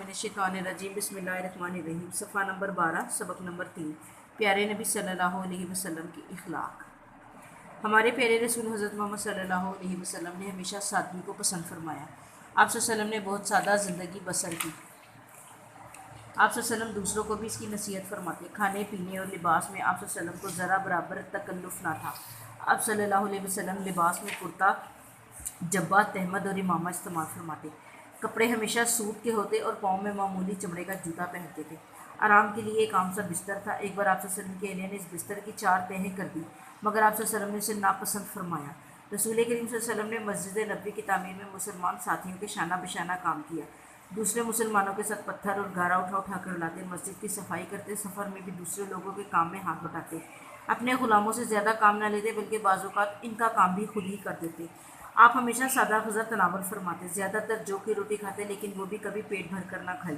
मिनश्शैतानिर्रजीम बिस्मिल्लाहिर्रहमानिर्रहीम सफ़ा नंबर 12 सबक नंबर 3 प्यारे नबी सल्लल्लाहु अलैहि वसल्लम की इखलाक। हमारे प्यारे रसूल हज़रत मोहम्मद सल्लल्लाहु अलैहि वसल्लम ने हमेशा सादगी को पसंद फरमाया। आप वसल्लम ने बहुत सादा ज़िंदगी बसर की। आप वसल्लम दूसरों को भी इसकी नसीहत फरमाते। खाने पीने और लिबास में आप वसल्लम को ज़रा बराबर तकल्लुफ़ ना था। आप सल्लल्लाहु अलैहि वसल्लम लिबास में कुर्ता, जब्बा, तहमद और इमामा इस्तेमाल फरमाते। कपड़े हमेशा सूट के होते और पाँव में मामूली चमड़े का जूता पहनते थे। आराम के लिए एक आम सा बिस्तर था। एक बार आप सल्लल्लाहु अलैहि वसल्लम के एहलिया ने इस बिस्तर की 4 तहें कर दी, मगर आप सल्लल्लाहु अलैहि वसल्लम ने इसे नापसंद फरमाया। रसूल करीम सल्लल्लाहु अलैहि वसल्लम ने मस्जिद नबवी की तामीर में मुसलमान साथियों के शाना बशाना काम किया। दूसरे मुसलमानों के साथ पत्थर और गारा उठा कर लाते, मस्जिद की सफाई करते, सफ़र में भी दूसरे लोगों के काम में हाथ बटाते, अपने ग़ुलामों से ज़्यादा काम न लेते बल्कि बाज़ औक़ात इनका काम भी खुद ही कर देते। आप हमेशा सादा ग़ज़ा तनावल फरमाते, ज़्यादातर जौ की रोटी खाते, लेकिन वो भी कभी पेट भर कर ना खाई।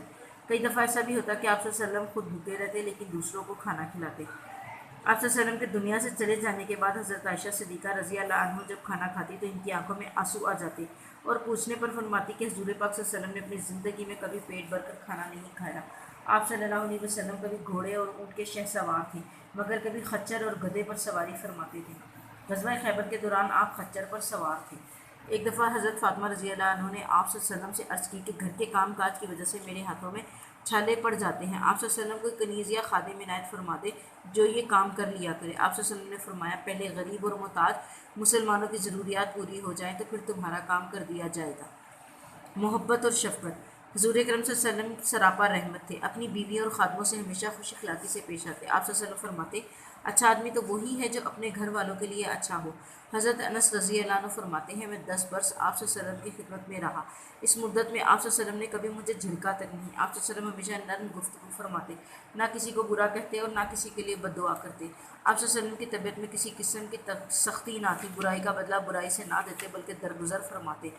कई दफ़ा ऐसा भी होता कि आप सल्लल्लाहु अलैहि वसल्लम खुद भूखे रहते लेकिन दूसरों को खाना खिलाते। आप सल्लल्लाहु अलैहि वसल्लम के दुनिया से चले जाने के बाद हज़रत आयशा सिद्दीक़ा रज़ी अल्लाह अन्हा जब खाना खाती तो इनकी आंखों में आंसू आ जाते और पूछने पर फरमाती कि हुज़ूर पाक सल्लल्लाहु अलैहि वसल्लम ने अपनी ज़िंदगी में कभी पेट भरकर खाना नहीं खाया। आप सल्लल्लाहु अलैहि वसल्लम कभी घोड़े और ऊँट के शहसवार थे, मगर कभी खच्चर और गधे पर सवारी फरमाते थे। ग़ज़वा खैबर के दौरान आप खच्चर पर सवार थे। एक दफ़ा हज़रत फ़ातिमा रज़ी अल्लाह अन्हा ने आप सल्लल्लाहु अलैहि वसल्लम से अर्ज़ की कि घर के काम काज की वजह से मेरे हाथों में छाले पड़ जाते हैं। आप सल्लल्लाहु अलैहि वसल्लम को कनीज़ या खादिम इनायत फरमा दे जो ये काम कर लिया करे। आप सल्लल्लाहु अलैहि वसल्लम ने फरमाया, पहले गरीब और मोहताज मुसलमानों की ज़रूरियात पूरी हो जाएँ तो फिर तुम्हारा काम कर दिया जाएगा। मोहब्बत और शफ़क़त। हुज़ूर अकरम सल्लल्लाहु अलैहि वसल्लम सरापा रहमत थे। अपनी बीवी और खादमों से हमेशा खुश अखलाक़ी से पेश आते। आप सल्लल्लाहु अलैहि वसल्लम फरमाते, अच्छा आदमी तो वही है जो अपने घर वालों के लिए अच्छा हो। हज़रत अनस रज़ी अल्लाह अन्हु फरमाते हैं, मैं 10 बरस आप सल्लल्लाहु अलैहि वसल्लम की खिदमत में रहा। इस मुद्दत में आप सल्लल्लाहु अलैहि वसल्लम ने कभी मुझे झिड़का तक नहीं। आप सल्लल्लाहु अलैहि वसल्लम हमेशा नर्म गुफ्तगू फरमाते, ना किसी को बुरा कहते और ना किसी के लिए बद्दुआ करते। आप सल्लल्लाहु अलैहि वसल्लम की तबीयत में किसी किस्म की सख्ती ना थी। बुराई का बदला बुराई से ना देते बल्कि दरगुजर फरमाते।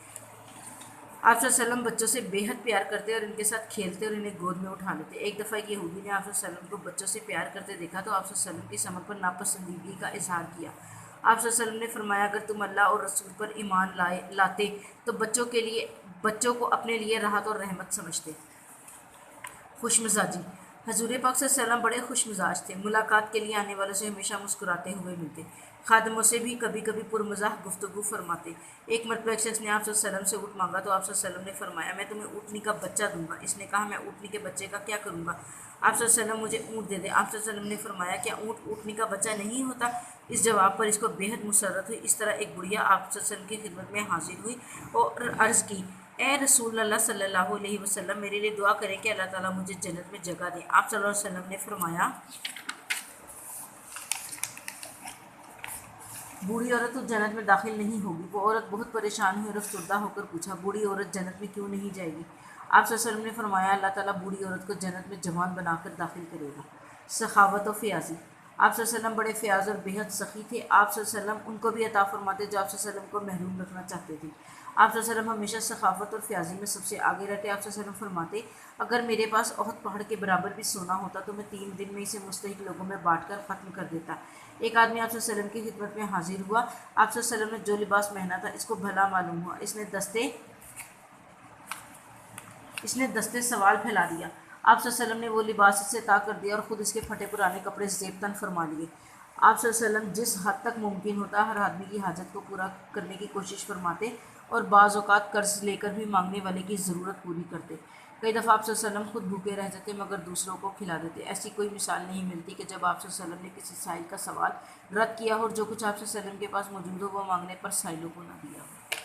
आप सल्लल्लाहु अलैहि वसल्लम बच्चों से बेहद प्यार करते और इनके साथ खेलते और इन्हें गोद में उठा लेते। एक दफ़ा एक यहूदी ने आप सल्लल्लाहु अलैहि वसल्लम को बच्चों से प्यार करते देखा तो आप सल्लल्लाहु अलैहि वसल्लम की समझ पर नापसंदीदगी का इजहार किया। आप सल्लल्लाहु अलैहि वसल्लम ने फरमाया, अगर तुम अल्लाह और रसूल पर ईमान लाते तो बच्चों को अपने लिए राहत और रहमत समझते। खुश मिजाजी। हज़ूर पाक सल्लल्लाहु अलैहि वसल्लम बड़े खुश मिजाज थे। मुलाकात के लिए आने वालों से हमेशा मुस्कुराते हुए मिलते। खादमों से भी कभी कभी पुरमज़ाह गुफ्तगू फरमाते। एक मरतबा एक शख्स ने आप सल्लल्लाहु अलैहि वसल्लम से ऊँट मांगा तो आप सल्लल्लाहु अलैहि वसल्लम ने फरमाया, मैं तुम्हें ऊँटनी का बच्चा दूंगा। इसने कहा, मैं ऊँटनी के बच्चे का क्या करूँगा? आप सल्लल्लाहु अलैहि वसल्लम मुझे ऊँट दे दे। आप सल्लल्लाहु अलैहि वसल्लम ने फरमाया, क्या ऊँट ऊँटनी का बच्चा नहीं होता? इस जवाब पर इसको बेहद मुसर्रत हुई। इस तरह एक बुढ़िया आप सल्लल्लाहु अलैहि वसल्लम की खिदमत में हाजिर हुई और अर्ज़ की, ए रसूल अल्लाह सल्लल्लाहु अलैहि वसल्लम, मेरे लिए दुआ करें कि अल्लाह ताला मुझे जन्नत में जगह दे। आप सल्लल्लाहु अलैहि वसल्लम ने फरमाया, बूढ़ी औरत तो जन्नत में दाखिल नहीं होगी। वो औरत बहुत परेशान हुई और अफसरदा होकर पूछा, बूढ़ी औरत जन्नत में क्यों नहीं जाएगी? आप सल्लल्लाहु अलैहि वसल्लम ने फरमाया, अल्लाह ताला बूढ़ी औरत को जन्नत में जवान बनाकर दाखिल करेगा। सखावत और फ़याज़ी। आप सल्लल्लाहु अलैहि वसल्लम बड़े फ़याज़ और बेहद सखी थे। आप सल्लल्लाहु अलैहि वसल्लम उनको भी अता फरमाते जो आप सल्लल्लाहु अलैहि वसल्लम को महरूम रखना चाहते थे। आप सल्लल्लाहु अलैहि वसल्लम हमेशा सखावत और फ़याज़ी में सबसे आगे रहते। आप सल्लल्लाहु अलैहि वसल्लम फरमाते, अगर मेरे पास ओहद पहाड़ के बराबर भी सोना होता तो मैं 3 दिन में इसे मुस्तहिक लोगों में बाँट कर ख़त्म कर देता। एक आदमी आप सल्लल्लाहु अलैहि वसल्लम की खिदमत में हाजिर हुआ। आप सल्लल्लाहु अलैहि वसल्लम ने जो लिबास पहना था इसको भला मालूम हुआ। इसने दस्ते सवाल फैला दिया। आप सल्लल्लाहु अलैहि वसल्लम ने वो लिबास इससे अता कर दिया और ख़ुद इसके फटे पुराने कपड़े ज़ेबतन फरमा लिए। आप सल्लल्लाहु अलैहि वसल्लम जिस हद तक मुमकिन होता हर आदमी की हाजत को पूरा करने की कोशिश फरमाते और बाज़ औक़ात कर्ज़ लेकर भी मांगने वाले की ज़रूरत पूरी करते। कई दफ़ा आप सल्लल्लाहु अलैहि वसल्लम खुद भूखे रह जाते मगर दूसरों को खिला देते। ऐसी कोई मिसाल नहीं मिलती कि जब आप सल्लल्लाहु अलैहि वसल्लम ने किसी साइल का सवाल रद्द किया हो और जो कुछ आप सल्लल्लाहु अलैहि वसल्लम के पास मौजूद हो वो मांगने पर साइलों को ना दिया हो।